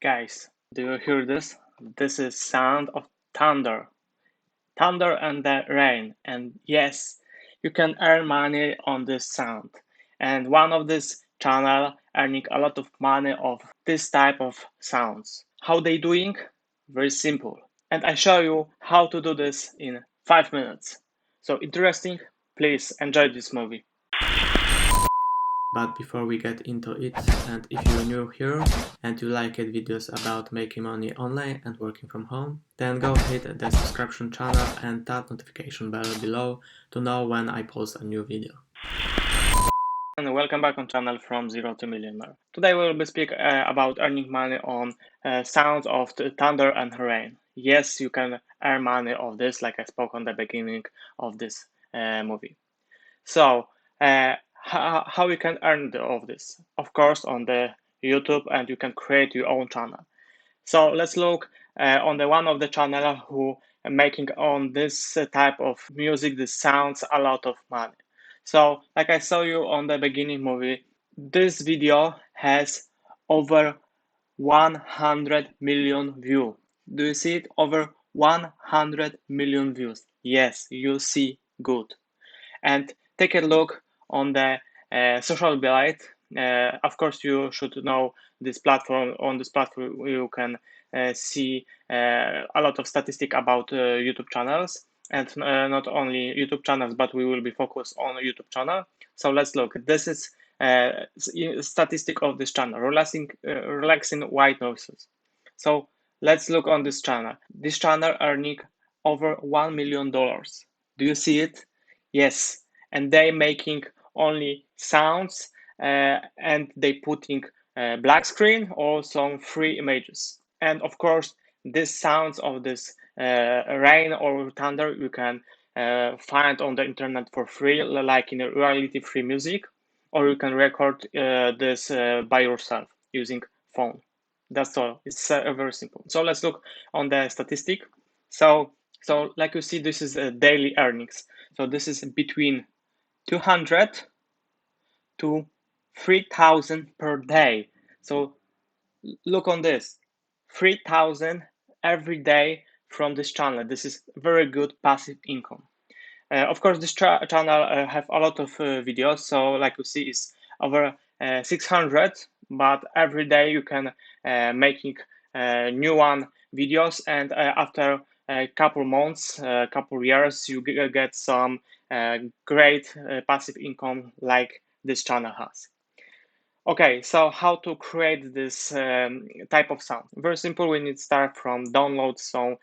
Guys, do you hear this? This is sound of thunder. Thunder and the rain. And yes, you can earn money on this sound. And one of this channel earning a lot of money of this type of sounds. How they doing? Very simple. And I show you how to do this in 5 minutes. So interesting? Please enjoy this movie. But before we get into it, and if you're new here and you like videos about making money online and working from home, then go hit the subscription channel and that notification bell below to know when I post a new video. And welcome back on channel from Zero to Millionaire. Today we will be speak about earning money on sounds of the thunder and rain. Yes, you can earn money of this, like I spoke on the beginning of this movie. So how you can earn of this? Of course, on the YouTube, and you can create your own channel. So let's look on the one of the channel who are making on this type of music. This sounds a lot of money. So like I saw you on the beginning movie, this video has over 100 million views. Do you see it? Over 100 million views. Yes, you see good. And take a look on the social media. Of course, you should know this platform. On this platform, you can see a lot of statistic about YouTube channels, and not only YouTube channels, but we will be focused on YouTube channel. So let's look. This is statistic of this channel, relaxing white noises. So let's look on this channel. This channel earning over $1 million. Do you see it? Yes, and they making only sounds and they putting black screen or some free images. And of course, this sounds of this rain or thunder you can find on the internet for free, like in reality free music, or you can record this by yourself using phone. That's all. It's very simple. So let's look on the statistic. So like you see, this is daily earnings. So this is between 200 to 3,000 per day. So look on this, 3,000 every day from this channel. This is very good passive income. Of course, this channel have a lot of videos. So like you see, it's over 600, but every day you can making new one videos, and after a couple months, couple years, you get some great passive income like this channel has. Okay, so how to create this type of sound? Very simple. We need to start from download some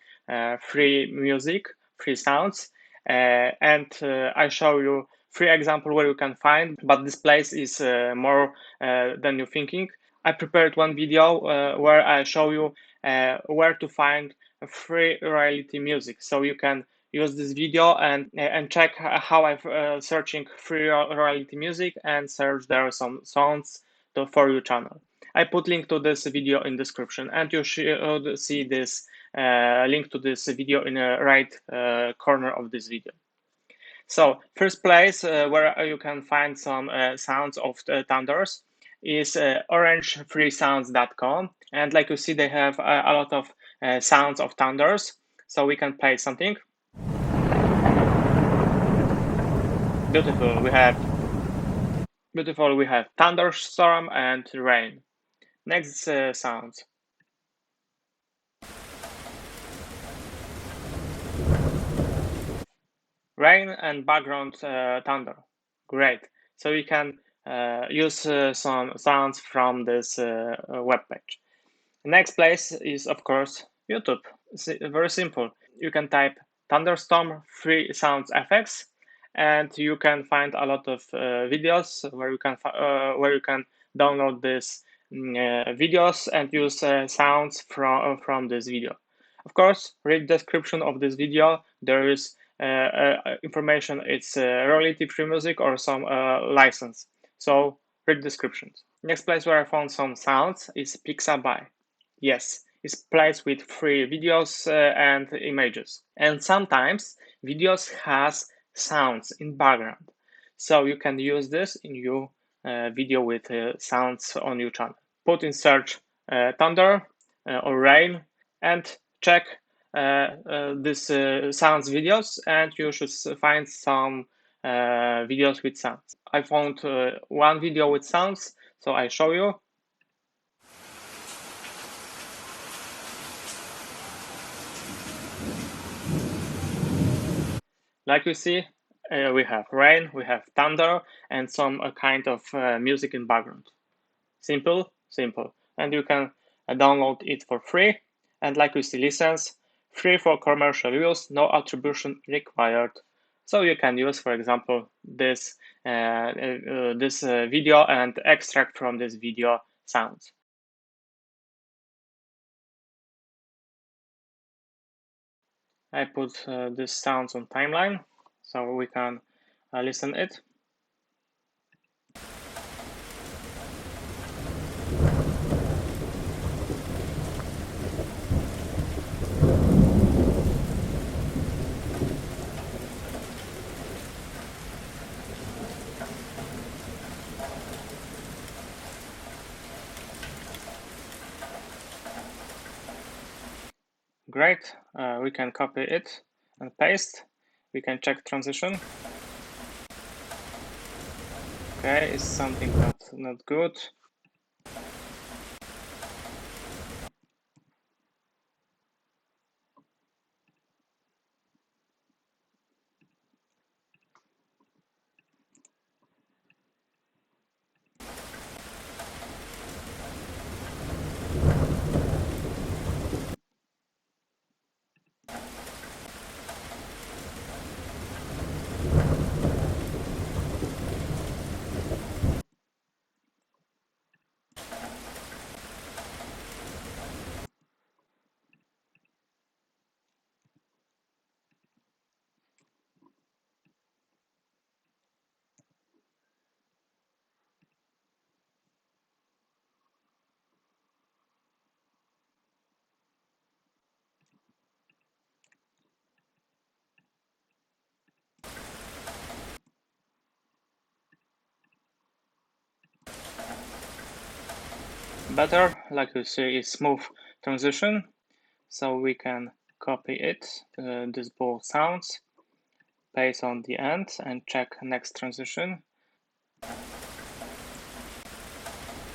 free music, free sounds, and I show you free example where you can find. But this place is more than you thinking. I prepared one video where I show you where to find free reality music, so you can use this video and check how I'm searching free reality music and search there some songs for your channel. I put link to this video in description, and you should see this link to this video in the right corner of this video. So first place where you can find some sounds of the thunders is orangefreesounds.com, and like you see, they have a lot of sounds of thunders, so we can play something. Beautiful. We have thunderstorm and rain. Next sounds. Rain and background thunder. Great. So you can use some sounds from this web page. Next place is, of course, YouTube. It's very simple. You can type thunderstorm free sounds effects, and you can find a lot of videos where you can download these videos and use sounds from this video. Of course, read the description of this video. There is information. It's royalty free music or some license. So read descriptions. Next place where I found some sounds is Pixabay. Yes, it's place with free videos and images. And sometimes videos has sounds in background. So you can use this in your video with sounds on your channel. Put in search thunder, or rain, and check this sounds videos, and you should find some videos with sounds. I found one video with sounds, so I show you. Like you see, we have rain, we have thunder, and some kind of music in background. Simple, simple. And you can download it for free. And like you see, license, free for commercial use, no attribution required. So you can use, for example, this video and extract from this video sounds. I put this sounds on timeline, so we can listen it. Great, we can copy it and paste. We can check transition. Okay, it's something that's not good. Better, like you see, is smooth transition. So we can copy it, this both sounds, paste on the end and check next transition.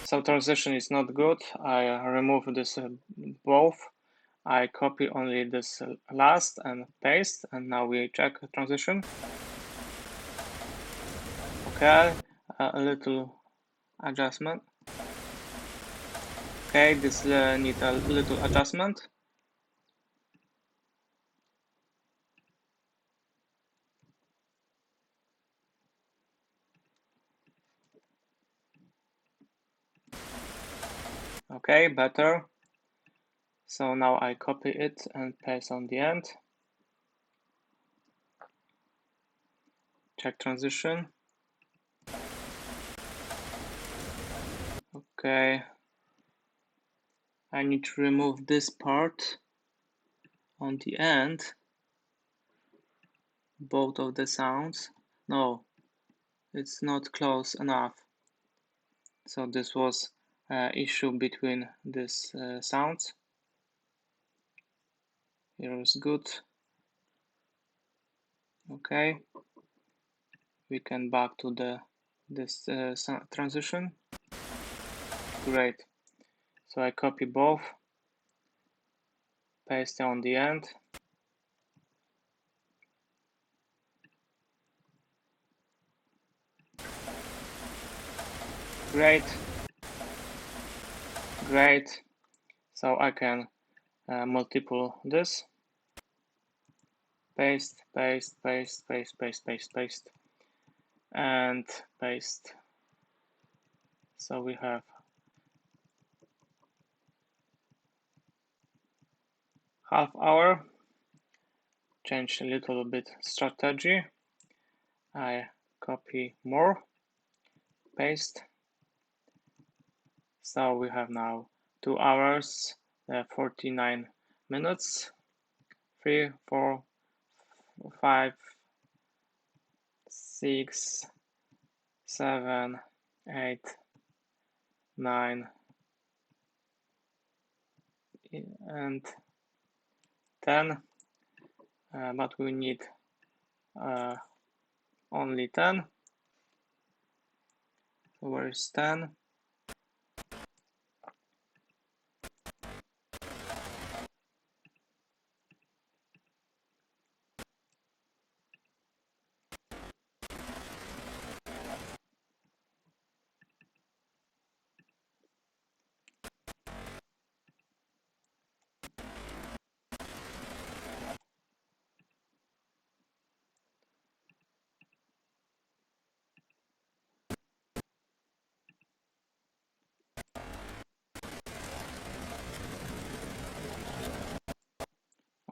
So transition is not good. I remove this both. I copy only this last and paste, and now we check transition. Okay, a little adjustment. Okay, this need a little adjustment. Okay, better. So now I copy it and paste on the end. Check transition. Okay. I need to remove this part on the end, both of the sounds. No, it's not close enough. So this was issue between these sounds. Here is good. Okay, we can back to this transition. Great. So I copy both, paste on the end. Great. Great. So I can multiple this. Paste, paste, paste, paste, paste, paste, paste, and paste. So we have half hour. Change a little bit strategy. I copy more, paste. So we have now 2 hours, 49 minutes, 3, 4, 5, 6, 7, 8, 9, and 10, but we need only 10. Where is 10?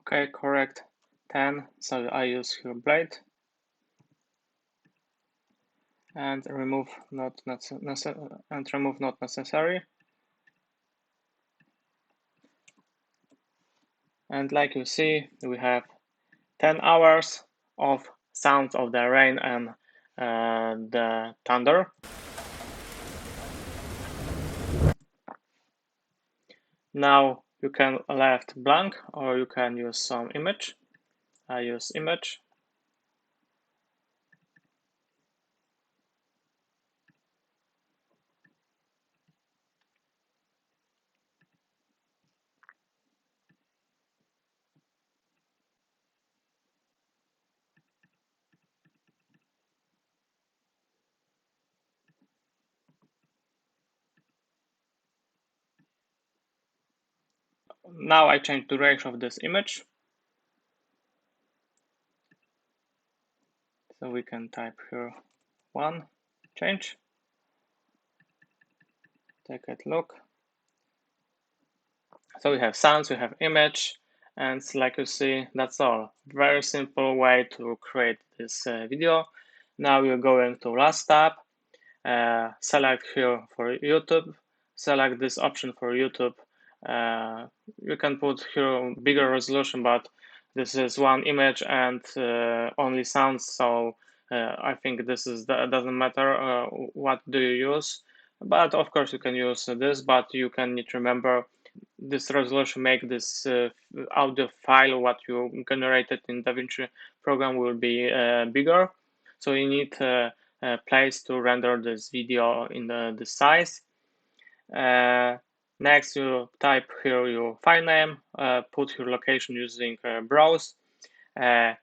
Okay, correct. 10. So I use here blade and remove not necessary. And like you see, we have 10 hours of sounds of the rain and the thunder. Now you can left blank or you can use some image. I use image. Now I change duration of this image. So we can type here 1, change, take a look. So we have sounds, we have image, and like you see, that's all. Very simple way to create this video. Now we're going to last tab, select here for YouTube, select this option for YouTube. You can put here bigger resolution, but this is one image and only sounds, so I think this is doesn't matter what do you use. But of course you can use this, but you can need to remember this resolution make this audio file what you generated in DaVinci program will be bigger. So you need a place to render this video in the size. Next, you type here your file name, put your location using browse, add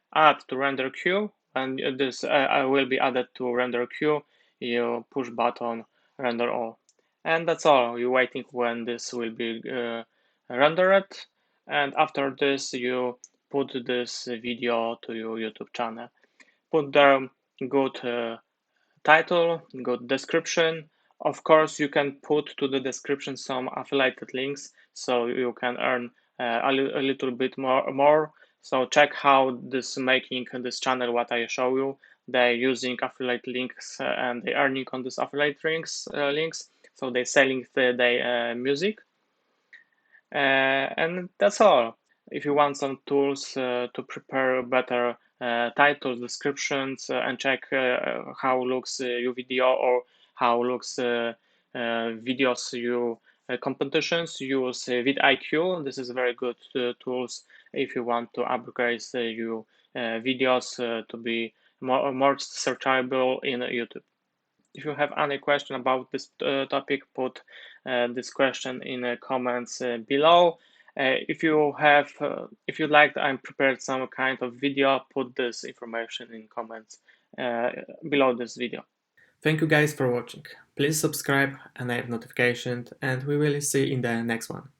to render queue, and this will be added to render queue. You push button render all, and that's all. You're waiting when this will be rendered, and after this you put this video to your YouTube channel. Put there good title, good description. Of course, you can put to the description some affiliated links so you can earn a little bit more. So check how this making this channel, what I show you, they're using affiliate links and they earning on this affiliate links. So they selling their music. And that's all. If you want some tools to prepare better titles, descriptions, and check how looks your video or how looks videos you competitions, use VidIQ. This is very good tools if you want to upgrade your videos to be more searchable in YouTube. If you have any question about this topic, put this question in the comments below. If you like, I prepared some kind of video. Put this information in comments below this video. Thank you guys for watching. Please subscribe, enable notifications, and we will see you in the next one.